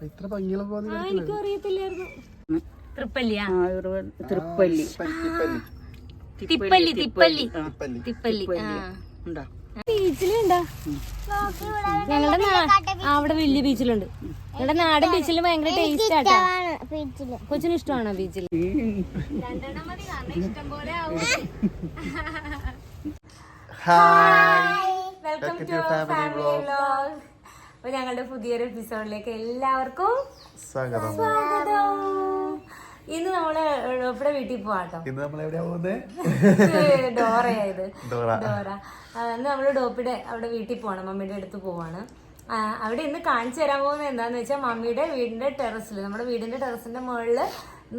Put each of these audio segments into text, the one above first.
ഇത്ര ഭംഗിയുള്ള എനിക്കും അറിയത്തില്ലായിരുന്നു. തൃപ്പല്ലിയാ? തൃപ്പല്ലി, തിപ്പല്ലി തിപ്പല്ലി തിപ്പല്ലി. ബീച്ചിലുണ്ടോ? ഞങ്ങളുടെ അവിടെ വലിയ ബീച്ചിലുണ്ട്. ഞങ്ങളുടെ നാടൻ ബീച്ചിൽ ഭയങ്കര ടേസ്റ്റ് ആട്ടോ. കൊച്ചിന് ഇഷ്ടമാണോ ബീച്ചിൽ? രണ്ടെണ്ണം മതി, കാരണം ഇഷ്ടം പോലെ ആവും. Welcome to family vlog. അപ്പൊ ഞങ്ങളുടെ പുതിയൊരു എപ്പിസോഡിലേക്ക് എല്ലാവർക്കും സ്വാഗതം. ഇന്ന് നമ്മള് ഡോപ്പിയുടെ വീട്ടിൽ പോവാട്ടോ. ഡോറയായത് ഡോറ. ഇന്ന് നമ്മള് ഡോപ്പിയുടെ അവിടെ വീട്ടിൽ പോവാണ്, മമ്മിയുടെ അടുത്ത് പോവാണ്. അവിടെ ഇന്ന് കാണിച്ചു തരാൻ പോകുന്നത് എന്താന്ന് വെച്ചാൽ മമ്മിയുടെ വീടിന്റെ ടെറസിൽ, നമ്മുടെ വീടിന്റെ ടെറസിന്റെ മുകളിൽ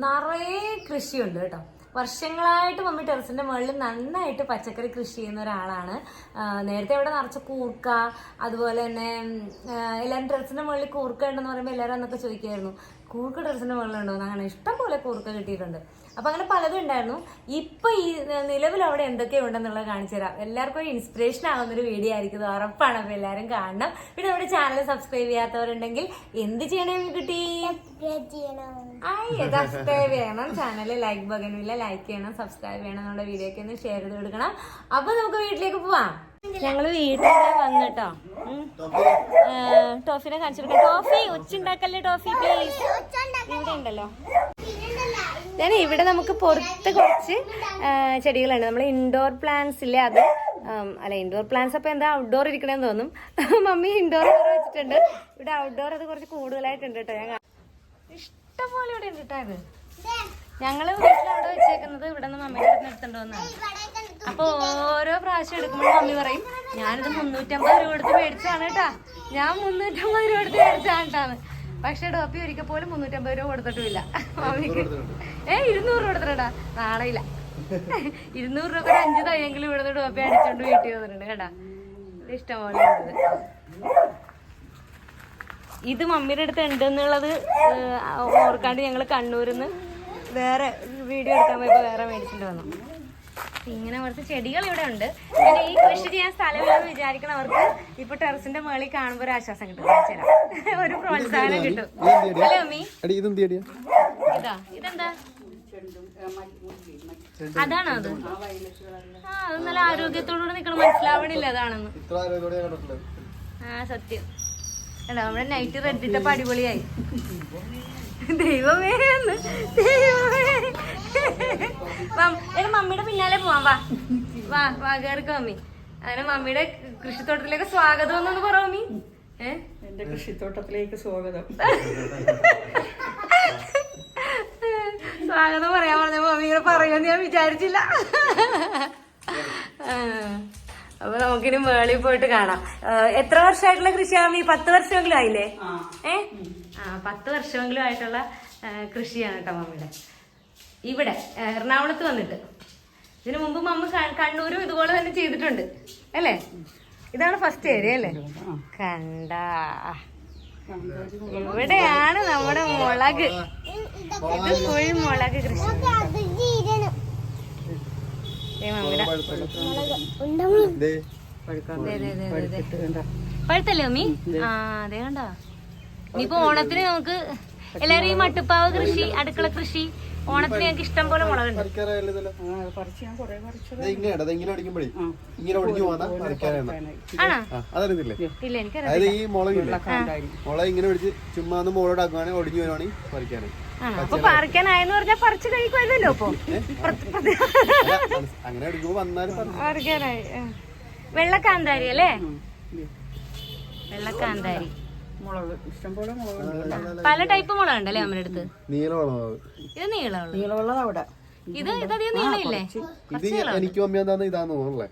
നിറയെ കൃഷിയുണ്ട് കേട്ടോ. വർഷങ്ങളായിട്ട് മമ്മി ടെറസിന്റെ മുകളിൽ നന്നായിട്ട് പച്ചക്കറി കൃഷി ചെയ്യുന്ന ഒരാളാണ്. നേരത്തെ ഇവിടെ നിറച്ച കൂർക്ക, അതുപോലെ തന്നെ എല്ലാവരും ടെറസിന്റെ മുകളിൽ കൂർക്ക ഉണ്ടെന്ന് പറയുമ്പോൾ എല്ലാവരും അന്നൊക്കെ ചോദിക്കുമായിരുന്നു, കൂർക്ക ടെറസിന്റെ മുകളിലുണ്ടോ? അങ്ങനെ ഇഷ്ടം പോലെ കൂർക്ക കിട്ടിയിട്ടുണ്ട്. അപ്പൊ അങ്ങനെ പലതും ഉണ്ടായിരുന്നു. ഇപ്പൊ ഈ നിലവിൽ അവിടെ എന്തൊക്കെയോ ഉണ്ടെന്നുള്ളത് കാണിച്ചു തരാം. എല്ലാവർക്കും ഒരു ഇൻസ്പിറേഷൻ ആകുന്ന ഒരു വീഡിയോ ആയിരിക്കും, ഉറപ്പാണ്. അപ്പൊ എല്ലാവരും കാണണം. പിന്നെ നമ്മുടെ ചാനൽ സബ്സ്ക്രൈബ് ചെയ്യാത്തവരുണ്ടെങ്കിൽ എന്ത് ചെയ്യണേ കിട്ടി? സബ്സ്ക്രൈബ് ചെയ്യണം, ചാനൽ ലൈക്ക് ബട്ടണില്ല, ലൈക്ക് ചെയ്യണം, സബ്സ്ക്രൈബ് ചെയ്യണം, നമ്മുടെ വീഡിയോക്ക് ഒന്ന് ഷെയർ ചെയ്ത് കൊടുക്കണം. അപ്പൊ നമുക്ക് വീട്ടിലേക്ക് പോവാം. ഞങ്ങള് വീട്ടിൽ വന്നിട്ടോ. ടോഫിനെ കാണിച്ചു കൊടുക്കാം. ടോഫി ഒച്ചുണ്ടാക്കല്ലേ ടോഫി, പ്ലീസ്. ഇവിടെ ഉണ്ടല്ലോ. ഞാൻ ഇവിടെ നമുക്ക് പുറത്ത് കുറച്ച് ചെടികളുണ്ട്. നമ്മൾ ഇൻഡോർ പ്ലാന്റ്സ് ഇല്ലേ, അത് അല്ല ഇൻഡോർ പ്ലാന്റ്സ് അപ്പൊ എന്താ ഔട്ട്ഡോർ ഇരിക്കണമെന്ന് തോന്നും. മമ്മി ഇൻഡോർ വെച്ചിട്ടുണ്ട്. ഇവിടെ ഔട്ട്ഡോർ അത് കുറച്ച് കൂടുതലായിട്ടുണ്ട് കേട്ടോ. ഞാൻ ഇഷ്ടംപോലെ ഇവിടെ ഉണ്ട് കേട്ടോ. ഇത് ഞങ്ങള് വീട്ടിലവിടെ വെച്ചേക്കുന്നത് ഇവിടെ നിന്ന് മമ്മിയുടെ അടുത്ത് എടുത്തിട്ടുണ്ടോന്നാണ്. അപ്പൊ ഓരോ പ്രാവശ്യം എടുക്കുമ്പോൾ മമ്മി പറയും, ഞാനിത് 350 രൂപ കൊടുത്ത് മേടിച്ചാണ് കേട്ടാ, ഞാൻ 350 രൂപ കൊടുത്ത് മേടിച്ചാണ് കേട്ടാന്ന്. പക്ഷെ ഡോപ്പി ഒരിക്കൽ പോലും 350 രൂപ കൊടുത്തിട്ടുമില്ല മമ്മിക്ക്. 200 രൂപ കൊടുത്തിട്ടാ, നാളെ ഇല്ല. 200 രൂപ 5 തയ്യെങ്കിലും ഇവിടുന്ന് ഡോപ്പി അടിച്ചോണ്ട് വീട്ടിൽ വന്നിട്ടുണ്ട് കേട്ടാ. ഇത് ഇഷ്ടംപോലെ ഉണ്ട്. ഇത് മമ്മിയുടെ അടുത്ത് ഉണ്ടെന്നുള്ളത് ഓർക്കാണ്ട് ഞങ്ങൾ കണ്ണൂരിന്ന് വേറെ വീഡിയോ എടുക്കാൻ പോയപ്പോ വേറെ മേടിച്ചിട്ട് വന്നു. ഇങ്ങനെ കുറച്ച് ചെടികൾ ഇവിടെ ഉണ്ട്. പിന്നെ ഈ കൃഷി ചെയ്യാൻ സ്ഥലമില്ലെന്ന് വിചാരിക്കണവർക്ക് ഇപ്പൊ ടെറസിന്റെ മുകളിൽ കാണുമ്പോ ഒരു ആശ്വാസം കിട്ടും, ഒരു പ്രോത്സാഹനം കിട്ടും. അല്ലേ മമ്മി? ഇതാ ഇതെന്താ? അതാണോ അത്? അത് നല്ല ആരോഗ്യത്തോടുകൂടി നിക്കണം, മനസ്സിലാവണില്ല അതാണെന്ന്. സത്യം. നമ്മുടെ നൈറ്റ് റെഡ് ഇട്ടപ്പോ അടിപൊളിയായി. ദൈവമേ മമ്മിയുടെ പിന്നാലെ പോവാം. വാ വാ വാ കേറിക്കോ മമ്മി. അങ്ങനെ മമ്മിയുടെ കൃഷിത്തോട്ടത്തിലേക്ക് സ്വാഗതം എന്നൊന്ന് പറ മമ്മി. എന്റെ കൃഷിത്തോട്ടത്തിലേക്ക് സ്വാഗതം. സ്വാഗതം പറയാൻ പറഞ്ഞ മമ്മി ഇങ്ങനെ പറയുമെന്ന് ഞാൻ വിചാരിച്ചില്ല. അപ്പൊ നമുക്കിനി മേളിൽ പോയിട്ട് കാണാം. എത്ര വർഷമായിട്ടുള്ള കൃഷിയാണ് ഈ? 10 വർഷമെങ്കിലും ആയില്ലേ? 10 വർഷമെങ്കിലും ആയിട്ടുള്ള കൃഷിയാണ് കേട്ടോ മമ്മിയുടെ. ഇവിടെ എറണാകുളത്ത് വന്നിട്ട്. ഇതിനു മുമ്പ് മമ്മി കണ്ണൂരും ഇതുപോലെ തന്നെ ചെയ്തിട്ടുണ്ട് അല്ലേ? ഇതാണ് ഫസ്റ്റ് ഏരിയ അല്ലേ? കണ്ട ഇവിടെയാണ് നമ്മുടെ മുളക്. ഇത് ഫുൾ മുളക് കൃഷി. പഴുത്തല്ലേ മമ്മി? അതെ കണ്ട. ഇനിയിപ്പോ ഓണത്തിന് നമുക്ക് എല്ലാരും ഈ മട്ടുപ്പാവ് കൃഷി, അടുക്കള കൃഷി, ഓണത്തിന് ഞങ്ങൾക്ക് ഇഷ്ടം പോലെ മുളകുണ്ട്. ഇല്ല എനിക്കറിയാം. ഈ മുളക് ഇങ്ങനെ പിടിച്ച് ചുമ്മാ മുളോടാക്കുവാണെങ്കിൽ ഒടിഞ്ഞു വരുവാണെങ്കിൽ പറിക്കാനായി. അപ്പൊ പറിക്കാനായെന്ന് പറഞ്ഞാൽ പറിച്ചു കഴിക്കുമല്ലോ. അപ്പൊ അങ്ങനെ എടുക്കുമ്പോ വന്നാലും പറിക്കാനായി. വെള്ളക്കാന്താരി അല്ലേ? വെള്ളക്കാന്താരി മുളക് ഇഷ്ടംപോലെ മുളകുണ്ട്. പല ടൈപ്പ് മുളകുണ്ടല്ലേ നമ്മുടെ അടുത്ത്? നീളമുള്ളത്. ഇത് നീളമുള്ളത്. നീളമുള്ളത് അവിടെ. ഇതധികം നീളമില്ലേ? ഇത് എനിക്ക് മമ്മി എന്താന്ന് ഇതാന്ന് തോന്നല്ലേ?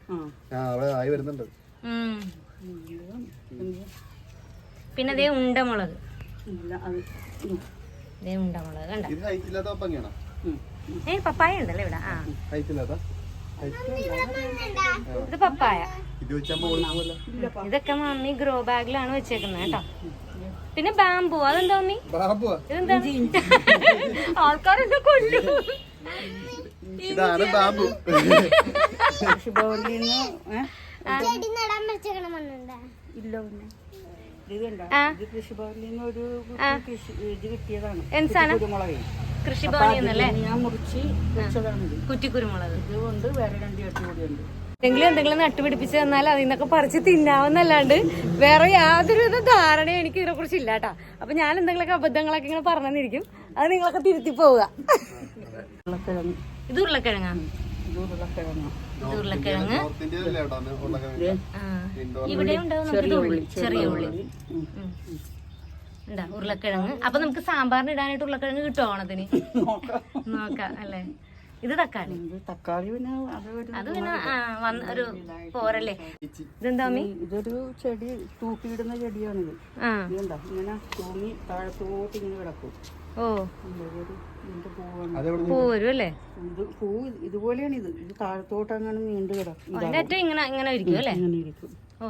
അവിടെ ആയി വരുന്നുണ്ട്. പിന്നെ അതേ ഉണ്ടമുളക്. ഉണ്ടമുളക് കണ്ട. ഇത് ഹൈറ്റില്ലാത്ത പപ്പങ്ങയാണോ? പപ്പായ ഉണ്ടല്ലേ ഇവിടെ? ഹൈറ്റില്ലാത്ത ഇത് പപ്പായ. ഇതൊക്കെ മമ്മി ഗ്രോ ബാഗിലാണ് വെച്ചേക്കുന്നത് കേട്ടോ. പിന്നെ ബാമ്പു. അതെന്താ മമ്മി? ഇതെന്താ? ആൾക്കാരെന്താ കൊല്ലും. ഇതാണ് ബാമ്പു. ഇത് കണ്ടോ? ഇത് കൃഷിഭവനിൽ നിന്ന് ഒരു ഇത് കിട്ടിയതാണ്. എന്ത് സാധനം? കുരുമുളക്. കൃഷിഭവനിൽ നിന്നല്ലേ? ഞാൻ മുറിച്ച് വെച്ചതാണ് ഇത്. കുറ്റിക്കുരുമുളക്. ഇതുകൊണ്ട് വേറെ 2 ചട്ടി കൂടിയുണ്ട്. എന്തെങ്കിലും നട്ടുപിടിപ്പിച്ച് തന്നാൽ അതിൽ നിന്നൊക്കെ പറിച്ച് തിന്നാവുന്നല്ലാണ്ട് വേറെ യാതൊരുവിധ ധാരണയും എനിക്ക് ഇതിനെ കുറിച്ച് ഇല്ല കേട്ടാ. അപ്പൊ ഞാൻ എന്തെങ്കിലുമൊക്കെ അബദ്ധങ്ങളൊക്കെ ഇങ്ങനെ പറഞ്ഞിരിക്കും, അത് നിങ്ങളൊക്കെ തിരുത്തി പോവുക. ഉരുളക്കിഴങ്ങ്. ഇത് ഉരുളക്കിഴങ്ങാ? ഇത് ഉരുളക്കിഴങ്ങ്. ഇത് ഉരുളക്കിഴങ്ങ്. ഇവിടെ ഉണ്ടാവും ചെറിയ ഉള്ളി ഉണ്ടാ ഉരുളക്കിഴങ്ങ്. അപ്പൊ നമുക്ക് സാമ്പാറിന് ഇടാനായിട്ട് ഉരുളക്കിഴങ്ങ് കിട്ടുമോ ഓണത്തിന്? നോക്കാം അല്ലേ. ഇത് തക്കാളി. തക്കാളി പിന്നെ അത് പിന്നെ ഒരു പോരല്ലേ. ഇതെന്താ അമ്മി? ഇതൊരു ചെടി തൂക്കിയിടുന്ന ചെടിയാണിത്. ഇതെന്താ ഇങ്ങനെ തൂങ്ങി താഴത്തോട്ട് ഇങ്ങനെ കിടക്കും. ഓ, പൂവാണ്. പൂ വരും അല്ലേ? ഇത് പൂ ഇതുപോലെയാണ്. ഇത് താഴത്തോട്ട് അങ്ങനെ നീണ്ടു കിടക്കും. അതിന്റെ അറ്റം ഇങ്ങനെ ഇരിക്കും അല്ലേ? ഇങ്ങനെ ഇരിക്കും. ഓ,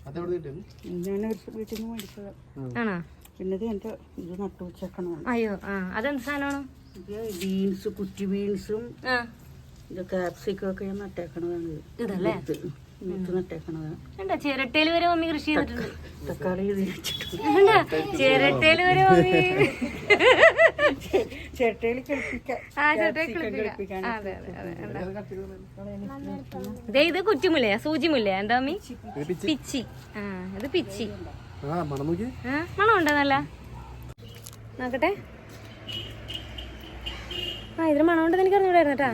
ഞാൻ വീട്ടിൽ നിന്ന് മേടിച്ചത്. ആണോ? പിന്നെ ഇത് എന്റെ ഇത് നട്ടു വെച്ചേക്കണതാണ്. അയ്യോ, അതെന്ത് സാധനമാണോ? ഇത് ബീൻസ്, കുറ്റി ബീൻസും ഇത് ക്യാപ്സിക്കും ഒക്കെ ഞാൻ നട്ടേക്കണതാണ്. ഇതല്ലേ വിത്ത് നട്ടേക്കണതാണ്. എന്താ ചിരട്ടയില് വരെ മമ്മി കൃഷി ചെയ്തിട്ടുണ്ട്. തക്കാളി വെച്ചിട്ടുണ്ട്. ചിരട്ടയില് വരെ മമ്മി ചിരട്ടയിൽ കളിപ്പിക്കാൻ. ഇത് കുറ്റിമുല്ലയാ? സൂചിമുല്ലയാ? എന്താ മമ്മി? പിച്ചി. ഇത് പിച്ചി. മണം ഉണ്ടോ? നല്ല നോക്കട്ടെ. ഇതിന് മണം ഉണ്ടെന്ന് എനിക്ക് അറിഞ്ഞൂടായിരുന്നു കേട്ടാ.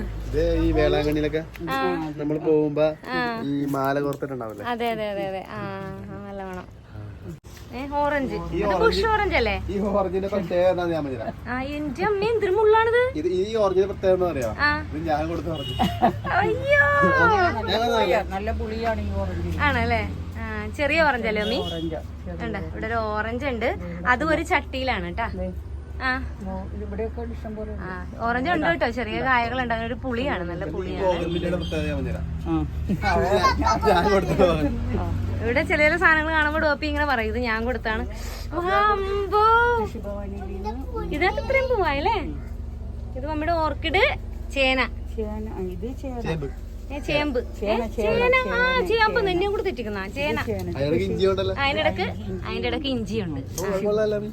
ഈ വേളാങ്കണ്ണിയിലൊക്കെ നമ്മൾ പോകുമ്പോ ഈ മാല കോർത്തിട്ടുണ്ടാവില്ലേ? അതെ അതെ അതെ അതെ. നല്ല മണം. ഓറഞ്ച്. ബുഷ് ഓറഞ്ച് അല്ലേ? ഈ ഓറഞ്ചിന്റെ പ്രത്യേകത ഞാൻ പറഞ്ഞുതരാം. എന്റെ അമ്മ എന്തൊരു മുള്ളാണിത്. ഈ ഓറഞ്ചിന്റെ പ്രത്യേകത എന്താ പറയാ? ഇത് ഞാൻ കൊടുത്ത ഓറഞ്ച്. അയ്യോ, നല്ല പുളിയാണ് ഈ ഓറഞ്ച്. ആണല്ലേ? ചെറിയ ഓറഞ്ച് അല്ലേ അമ്മി? ഉണ്ട്. ഇവിടെ ഒരു ഓറഞ്ച് ഉണ്ട്. അതും ഒരു ചട്ടിയിലാണ് കേട്ടാ. ഓറഞ്ച് ഉണ്ട് കേട്ടോ. ചെറിയ കായകളുണ്ട്. അങ്ങനെ ഒരു പുളിയാണ്, നല്ല പുളിയാണ്. ഇവിടെ ചില ചില സാധനങ്ങൾ കാണുമ്പോ ഡോപ്പി ഇങ്ങനെ പറയും ഇത് ഞാൻ കൊടുത്താണ്. ഇതിനകത്ത് ഇത്രയും പോവായല്ലേ? ഇത് മമ്മിയുടെ ഓർക്കിഡ്. ചേന. ചേമ്പ്. ചേമ്പ് നിന്നെയും കൂടെ തെറ്റിക്കുന്ന ചേന. അതിന്റെ ഇടക്ക് ഇഞ്ചിയുണ്ട്.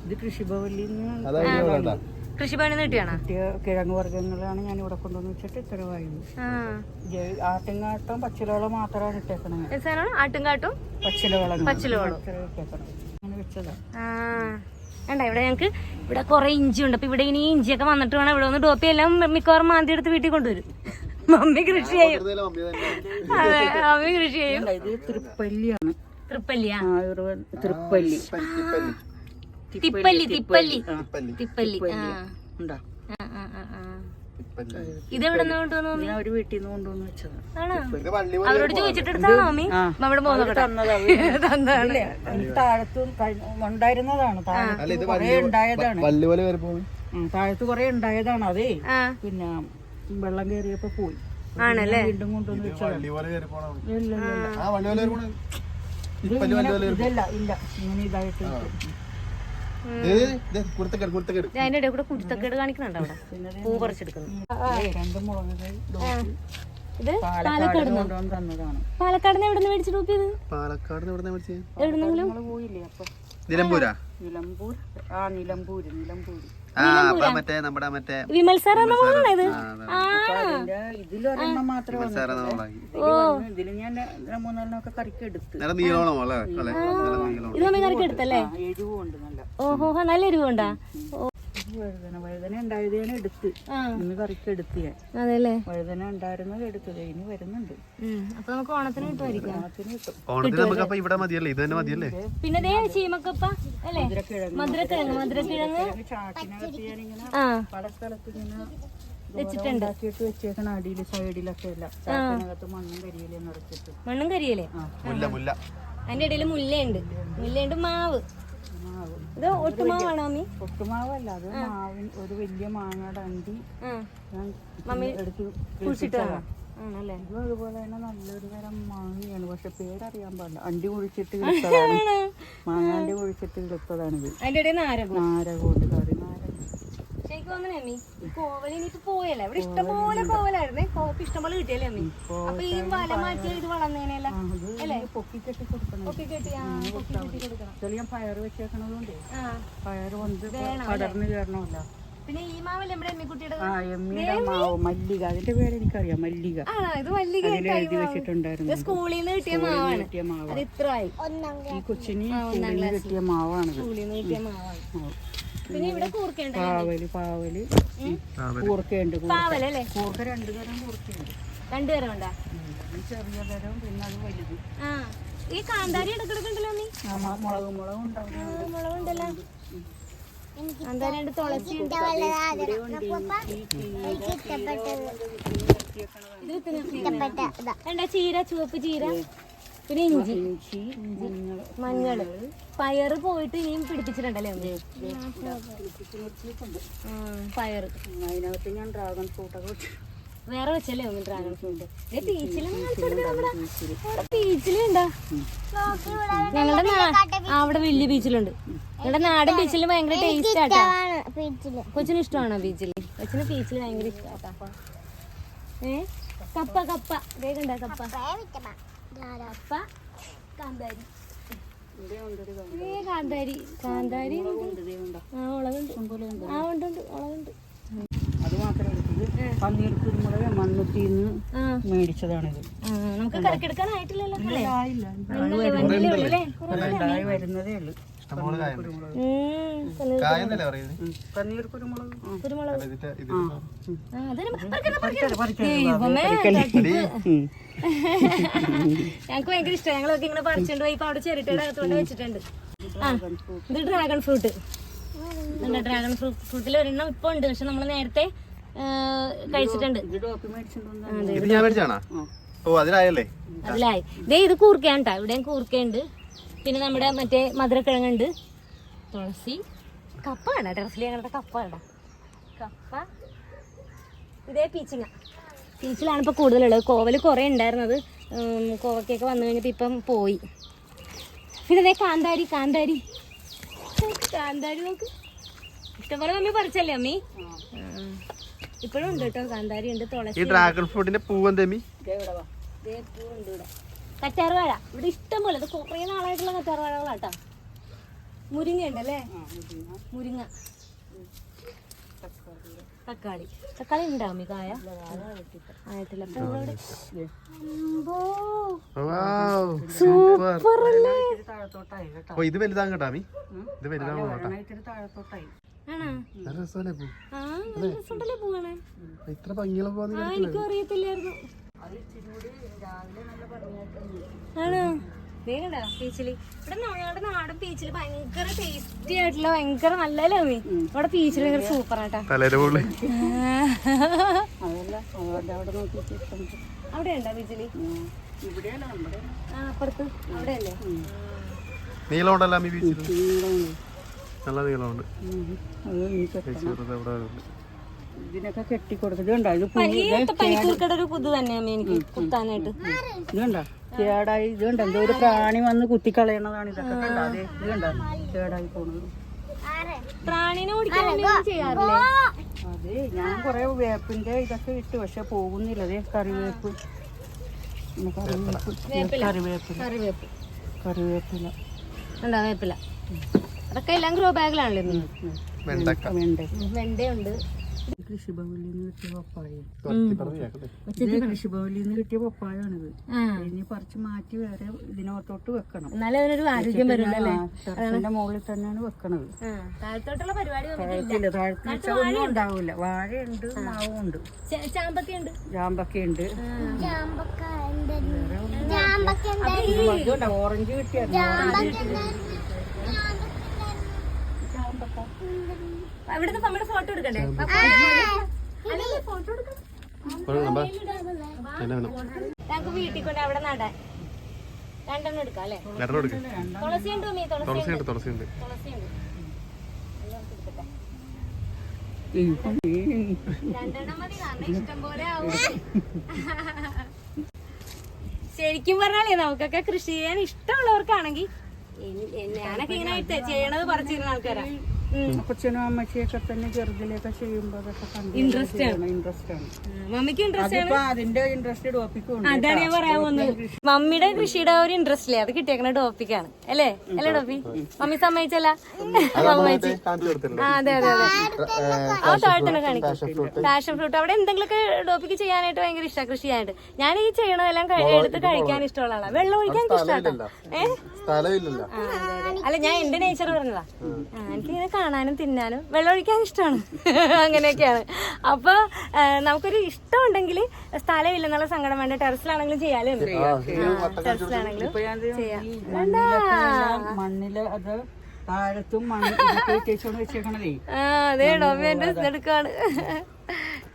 ഇത് കൃഷിഭവനിൽ നിന്ന് കൃഷിഭവനിൽ നിന്ന് കിട്ടിയാണോ? കിഴങ്ങ് വർഗ്ഗങ്ങളാണ് ഞാൻ ഇവിടെ കൊണ്ടുവന്ന് വെച്ചിട്ട് ഇത്രവായിരുന്നു. ആട്ടുംകാട്ടും പച്ചിലവളം മാത്രമാണ് ഇട്ടേക്കണത്. ആട്ടുംകാട്ടും പച്ചിലവളം അങ്ങനെ വെച്ചതാ. ഇവിടെ ഞങ്ങക്ക് ഇവിടെ കുറെ ഇഞ്ചി ഉണ്ട്. അപ്പൊ ഇവിടെ ഇനി ഇഞ്ചിയൊക്കെ വന്നിട്ട് വേണം ഇവിടെ ഒന്ന് ഡോപ്പി എല്ലാം മിക്കവാറും മാന്തി എടുത്ത് വീട്ടിൽ കൊണ്ടുവരും. മമ്മി കൃഷി ചെയ്യും. അതെ, മമ്മി കൃഷി ചെയ്യും. ഇത് തൃപ്പല്ലിയാണ്. തൃപ്പല്ലിയാ? തൃപ്പല്ലി. തിപ്പല്ലി. തിപ്പല്ലി. തിപ്പല്ലി. ഇതെവിടെ നിന്ന് കൊണ്ടുവന്നു? ഒരു വീട്ടിൽ നിന്ന് കൊണ്ടുവന്ന് വെച്ചത്. ആണോ? അവരോട് ചോദിച്ചിട്ട് എടുത്താണോ മമ്മി? നമ്മുടെ തന്നതാണ്. താഴത്തും ഉണ്ടായിരുന്നതാണ്. താഴത്ത് കുറെ ഉണ്ടായതാണ്. താഴത്ത് കുറെ ഉണ്ടായതാണ്. അതേ പിന്നെ വെള്ളം കയറിയപ്പോ പോയി. ആണല്ലേ? വീണ്ടും കൊണ്ടുവന്ന് വെച്ചതാണ്. ഇതല്ല ഇല്ല ഇങ്ങനെ ഇതായിട്ട് അതിന്റെ ഇടയിൽ കൂടെ കുരുത്തക്കേട് കാണിക്കുന്നുണ്ട് അവിടെ. പൂ പറിച്ചെടുക്കുന്നു. 2 മുളക് ഇത് പാലക്കാട് തന്നതാണ്. പാലക്കാടിന് എവിടെ നിന്ന് മേടിച്ചു നോക്കിയത്? പാലക്കാട് എവിടെന്നെങ്കിലും പോയില്ലേ? അപ്പൊ നിലമ്പൂരാ? നിലമ്പൂർ. നിലമ്പൂര്. വിമൽ സാറാണ് ഇത്. ഇതിലൊരെണ്ണം മാത്രമേ ഇതില് ഞാൻ 3-4 ഒക്കെ കറിക്ക് എടുത്ത്. ഇത് മമ്മി കറിക്ക് എടുത്തല്ലേ? എരിവുണ്ട് നല്ല. ഓഹോ, നല്ല എരിവുണ്ടാ? വഴുതന ഉണ്ടായതാണ് എടുത്ത്. ഇന്ന് കറിക്ക് എടുത്ത് ഞാൻ. അതെല്ലേ? വഴുതന ഉണ്ടായിരുന്നത് എടുത്തത്. ഇനി വരുന്നുണ്ട്. അപ്പൊ നമുക്ക് ഓണത്തിന് കിട്ടുമായിരിക്കും. പിന്നെ ദേ ചീമക്കപ്പ അല്ലേ? മധുരക്കിഴങ്ങ് ചാക്കിനകത്ത് ഞാനിങ്ങനെ പല സ്ഥലത്ത് ഇങ്ങനെ വെച്ചിട്ടുണ്ട്. വെച്ചേക്കണ അടിയിൽ സൈഡിലൊക്കെ എല്ലാം ചാക്കിനകത്ത് മണ്ണും കരിയിലേ നിറച്ചിട്ട്. മണ്ണും കരിയിലേ? അതിന്റെ ഇടയിൽ മുല്ലയുണ്ട്. മാവ്. ഇത് ഒട്ടുമാവാണോ മമ്മി? ഒട്ടുമാവല്ല, അത് മാവിൻ ഒരു വലിയ മാങ്ങയുടെ അണ്ടി മമ്മി എടുത്ത് കുഴിച്ചിട്ടാണോ? ആണല്ലേ? ഇതും അതുപോലെ തന്നെ നല്ലൊരു തരം മാങ്ങയാണ്. പക്ഷെ പേരറിയാൻ പാടില്ല. അണ്ടി കുഴിച്ചിട്ട് കിളുത്തതാണ്. മാങ്ങാണ്ടി കുഴിച്ചിട്ട് കിളുത്തതാണിത്. അതിന്റെ ഇടയിൽ നാരകമുണ്ട്. നാരകമുണ്ട്. കറി നാരകം. ശരിക്കും തോന്നണേ അമ്മി ഈ കോവൽ ഇനിയിപ്പോ പോയല്ലേ ഇവിടെ ഇഷ്ടംപോലെ കോവലായിരുന്നേ കോവക്ക് ഇഷ്ടംപോലെ കിട്ടിയല്ലേ അമ്മി അപ്പൊ ഈ വല മാറ്റിയ ഇത് വളർന്നേനല്ല അല്ലേ പൊക്കി കെട്ടി കൊടുക്കണം. പൊക്കി കെട്ടി പൊക്കി കെട്ടി കൊടുക്കണം. ചില ഞാൻ പയറ് വെച്ചേക്കണതുകൊണ്ടേ ആ പയറ് വന്ന് പടർന്ന് കയറണമല്ല. പിന്നെ ഈ മാവല്ലേ നമ്മുടെ എമ്മിക്കുട്ടിയുടെ ആ എമ്മിയുടെ മാവ് മല്ലിക, അതിന്റെ പേര് എനിക്കറിയാം, മല്ലിക. ഇത് മല്ലിക എഴുതി വെച്ചിട്ടുണ്ടായിരുന്നു. സ്കൂളിൽ നിന്ന് കിട്ടിയ മാവാണ്. കിട്ടിയ മാവ്. അത് ഇത്രയായി ഈ കൊച്ചിന് സ്കൂളിൽ നിന്ന് കിട്ടിയ മാവാണ്. സ്കൂളിൽ നിന്ന് കിട്ടിയ മാവാണ്. പിന്നെ ഇവിടെ കൂർക്കയുണ്ട്. പാവല് കൂർക്കയുണ്ട്. പാവലല്ലേ? കൂർക്ക 2 തരം കൂർക്കയുണ്ട്. 2 തരം ഉണ്ടാ? ചെറിയ തരം പിന്നെ അത് വലുത്. ഈ കാന്താരി ഇടക്കിടക്കുണ്ടല്ലോ നീ? മുളകുണ്ടല്ലോ. കാന്താരി ഉണ്ട്, തുളസി ഉണ്ട്. എന്താ ചീര, ചുവപ്പ് ചീര, പിന്നെ ഇഞ്ചി, മഞ്ഞള്, പയറ് പോയിട്ട് ഇനിയും പിടിപ്പിച്ചിട്ടുണ്ടല്ലേ പയറ്. അതിനകത്ത് ഞാൻ ഡ്രാഗൺ ഫ്രൂട്ടൊക്കെ വേറെ വെച്ചല്ലേ ഒന്ന് ഡ്രാഗൺ ഫ്രൂട്ട്. ബീച്ചിലുണ്ടോ? ഞങ്ങളുടെ അവിടെ വലിയ ബീച്ചിലുണ്ട്. ഞങ്ങളുടെ നാടൻ ബീച്ചിൽ ഭയങ്കര ടേസ്റ്റ് ആട്ടാ. കൊച്ചിന് ഇഷ്ടമാണോ ബീച്ചിൽ? കൊച്ചിന് ബീച്ചിൽ ഭയങ്കര ഇഷ്ടമാട്ടാ. കപ്പ കപ്പ വേഗണ്ട കപ്പ കപ്പ കാന്താരി കാന്താരി കാന്താരി മുളകുണ്ട്. മുളകുണ്ട്. അത് മാത്രമേ എടുത്തത്. പന്നീർ കുരുമുളക് മണ്ണുത്തിന്ന് മേടിച്ചതാണിത്. നമുക്ക് കറക്കെടുക്കാനായിട്ടില്ലല്ലോ. വരുന്നതേ ഉള്ളു. പന്നീർ കുരുമുളക് ഞങ്ങൾക്ക് ഭയങ്കര ഇഷ്ടം. ഞങ്ങളൊക്കെ ഇങ്ങനെ പറിച്ചുകൊണ്ട് പോയി ഇപ്പൊ അവിടെ ചെറുട്ടയുടെ അകത്തോണ്ട് വെച്ചിട്ടുണ്ട്. ഇത് ഡ്രാഗൺ ഫ്രൂട്ട്. ഡ്രാഗൺ ഫ്രൂട്ടിൽ ഒരെണ്ണം ഇപ്പൊ ഉണ്ട്, പക്ഷെ നമ്മള് നേരത്തെ കഴിച്ചിട്ടുണ്ട്. അതിലായി. ദേ ഇത് കൂർക്കയാണ് ട്ടാ. ഇവിടെയും കൂർക്കയുണ്ട്. പിന്നെ നമ്മുടെ മറ്റേ മധുരക്കിഴങ്ങുണ്ട്, തുളസി, കപ്പ വേണ്ട. ടെറസിൽ ഞങ്ങളുടെ കപ്പ വേണ്ട. കപ്പ. ഇതേ പീച്ചിങ്ങ. പീച്ചിലാണ് ഇപ്പൊ കൂടുതലുള്ളത്. കോവല് കുറെ ഉണ്ടായിരുന്നത്. കോവക്കൊക്കെ വന്നു കഴിഞ്ഞപ്പോ ഇപ്പം പോയി. പിന്നെ അതേ കാന്താരി. കാന്താരി നോക്ക്. ഇഷ്ടംപോലെ മമ്മി പറിച്ചല്ലേ അമ്മി? ഇപ്പോഴും ഉണ്ട് കേട്ടോ. കാന്താരി ഉണ്ട്, തുളസി. ഡ്രാഗൺ ഫ്രൂട്ടിന്റെ പൂവെന്താ? പൂവുണ്ട് ഇവിടെ. കറ്റാർവാഴ ഇവിടെ ഇഷ്ടം പോലെ. ഇത് കുറേ നാളായിട്ടുള്ള കറ്റാർവാഴകളാട്ടാ. മുരിങ്ങ ഉണ്ടല്ലേ? മുരിങ്ങ. തക്കാളി ഉണ്ടാവും അമ്മി? കായ ആയിട്ടില്ല. സൂപ്പറല്ലേ? ഇത് വലുതാ കേട്ടാ. ഇത് വലുതാണോ? ഇത്ര ഭംഗിയുള്ള പോവാ എനിക്കും അറിയത്തില്ലായിരുന്നു. ആണോ? വേണ്ട പീച്ചില്. ഇവിടെ ഞങ്ങളുടെ നാടൻ പീച്ചില് ഭയങ്കര ടേസ്റ്റി ആയിട്ടുള്ള ഭയങ്കര നല്ലല്ലേ അമ്മി? ഇവിടെ പീച്ചില് ഭയങ്കര സൂപ്പർ ആട്ടാ. അവിടെ ഉണ്ടോ പീച്ചില്? അപ്പുറത്ത് അവിടെ അല്ലേ? നീളമുണ്ടല്ലോ നല്ല നീളമുണ്ട്. ഇതിനൊക്കെ കെട്ടിക്കൊടുത്തിട്ടുണ്ട്. പനിക്കൂർക്കയുടെ ഒരു പുതു തന്നെ അമ്മ എനിക്ക് കുത്താനായിട്ട്. ഇതുണ്ട കേടായി. ഇതുണ്ട് എന്തോ ഒരു പ്രാണി വന്ന് കുത്തിക്കളയണതാണ്. ഇതൊക്കെ കണ്ടാതെ ഇത് കണ്ട കേടായി പോണത്. പ്രാണിനെ ചെയ്യാറില്ലേ? അതെ, ഞാൻ കൊറേ വേപ്പിന്റെ ഇതൊക്കെ ഇട്ട്, പക്ഷെ പോകുന്നില്ല. അതെ കറിവേപ്പ്, കറിവേപ്പില വേപ്പില അതൊക്കെ എല്ലാം ഗ്രോ ബാഗിലാണല്ലോ. വെണ്ടയുണ്ട്. കൃഷിഭവനിൽ നിന്ന് കിട്ടിയ പപ്പായ. കൃഷിഭവനിൽ നിന്ന് കിട്ടിയ പപ്പായാണിത്. ഇനി പറിച്ച് മാറ്റി വേറെ ഇതിനകത്തോട്ട് വെക്കണം. എന്നാലും അതിനൊരു ആരോഗ്യം വരുമല്ലേ? ടെറസിന്റെ മുകളിൽ തന്നെയാണ് വെക്കണത്. താഴത്തോട്ടുള്ള പരിപാടി താഴത്ത് ഒന്നും ഉണ്ടാവില്ല. വാഴയുണ്ട്, മാവും ഉണ്ട്, ചാമ്പക്കയുണ്ട്. ഓറഞ്ച് കിട്ടിയായിരുന്നു. ഇവിടുത്തെ നമ്മുടെ ഫോട്ടോ എടുക്കണ്ടേ? ഫോട്ടോ എടുക്കണം. ഞങ്ങൾക്ക് വീട്ടിൽ കൊണ്ട് അവിടെ നടാൻ 2 എണ്ണം എടുക്കാം അല്ലേ? തുളസി ഉണ്ട്. 2 എണ്ണം മതി, കാരണം ഇഷ്ടം പോലെ ആവും. ശരിക്കും പറഞ്ഞാലേ നമുക്കൊക്കെ കൃഷി ചെയ്യാൻ ഇഷ്ടമുള്ളവർക്കാണെങ്കിൽ, ഞാനൊക്കെ ഇങ്ങനെ ചെയ്യണത് പറിച്ചിരുന്ന ആൾക്കാരാ. അപ്പച്ചനും അമ്മച്ചിയൊക്കെ തന്നെ ചെറുതിലൊക്കെ ചെയ്യുമ്പോ അതൊക്കെ കണ്ട് ഇൻട്രസ്റ്റ് ആണ്. ഇൻട്രസ്റ്റ് ആണ്. മമ്മിക്ക് ഇൻട്രസ്റ്റ് ആണ്. അതിപ്പോ അതിന്റെ ഇൻട്രസ്റ്റ് ടോപ്പിക്കും അതാണ് ഞാൻ പറയാൻ വന്നത്. മമ്മിയുടെ കൃഷിയുടെ ഒരു ഇൻട്രസ്റ്റ് ഇല്ലേ, അത് കിട്ടിയേക്കുന്ന ടോപ്പിക്കാണ് അല്ലേ? അല്ലേ ടോപ്പി? മമ്മി സമ്മതിച്ചല്ല? സമ്മതിച്ചു. അതെ അതെ അതെ. ആ താഴെ തന്നെ കാണിക്കും പാഷൻ ഫ്രൂട്ട്. അവിടെ എന്തെങ്കിലുമൊക്കെ ടോപ്പിക്ക് ചെയ്യാനായിട്ട് ഭയങ്കര ഇഷ്ടമാണ്, കൃഷി ചെയ്യാനായിട്ട്. ഞാൻ ഈ ചെയ്യണതെല്ലാം എടുത്ത് കഴിക്കാൻ ഇഷ്ടമുള്ള ആളാണ്. വെള്ളം ഒഴിക്കാൻ ഇഷ്ടമാണ്. അല്ല, ഞാൻ എന്റെ നേച്ചർ പറഞ്ഞതാ. എനിക്കിങ്ങനെ കാണാനും തിന്നാനും വെള്ളം ഒഴിക്കാൻ ഇഷ്ടമാണ്. അങ്ങനെയൊക്കെയാണ്. അപ്പൊ നമുക്കൊരു ഇഷ്ടം ഉണ്ടെങ്കിൽ സ്ഥലമില്ലെന്നുള്ള സങ്കടം വേണ്ട, ടെറസിലാണെങ്കിലും ചെയ്യാലും ടെറസിലാണെങ്കിലും ചെയ്യാം. മണ്ണില് അത് താഴത്തും വെച്ചേക്കണതേ. അതെ ഡോബി എന്റെ എടുക്കാണ്.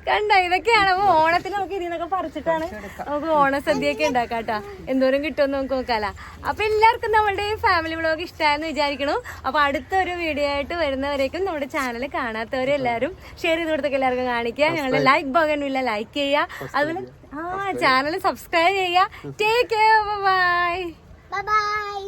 കണ്ട, ഇതൊക്കെയാണ്. അപ്പൊ ഓണത്തിന് നമുക്ക് ഇതിന്നൊക്കെ പറിച്ചിട്ടാണ് നമുക്ക് ഓണസദ്യയൊക്കെ ഉണ്ടാക്കാട്ടാ. എന്തോരം കിട്ടുമെന്ന് നമുക്ക് നോക്കാല. അപ്പൊ എല്ലാവർക്കും നമ്മുടെ ഫാമിലി വ്ളോഗ് ഇഷ്ടമായെന്ന് വിചാരിക്കണു. അപ്പൊ അടുത്തൊരു വീഡിയോ ആയിട്ട് വരുന്നവരേക്കും നമ്മുടെ ചാനൽ കാണാത്തവരെ എല്ലാവരും ഷെയർ ചെയ്ത് കൊടുത്തൊക്കെ എല്ലാവർക്കും കാണിക്കുക. ഞങ്ങളുടെ ലൈക്ക് ബട്ടണില്ല ലൈക്ക് ചെയ്യുക. അതുപോലെ ചാനൽ സബ്സ്ക്രൈബ് ചെയ്യുക. Take care. Bye bye.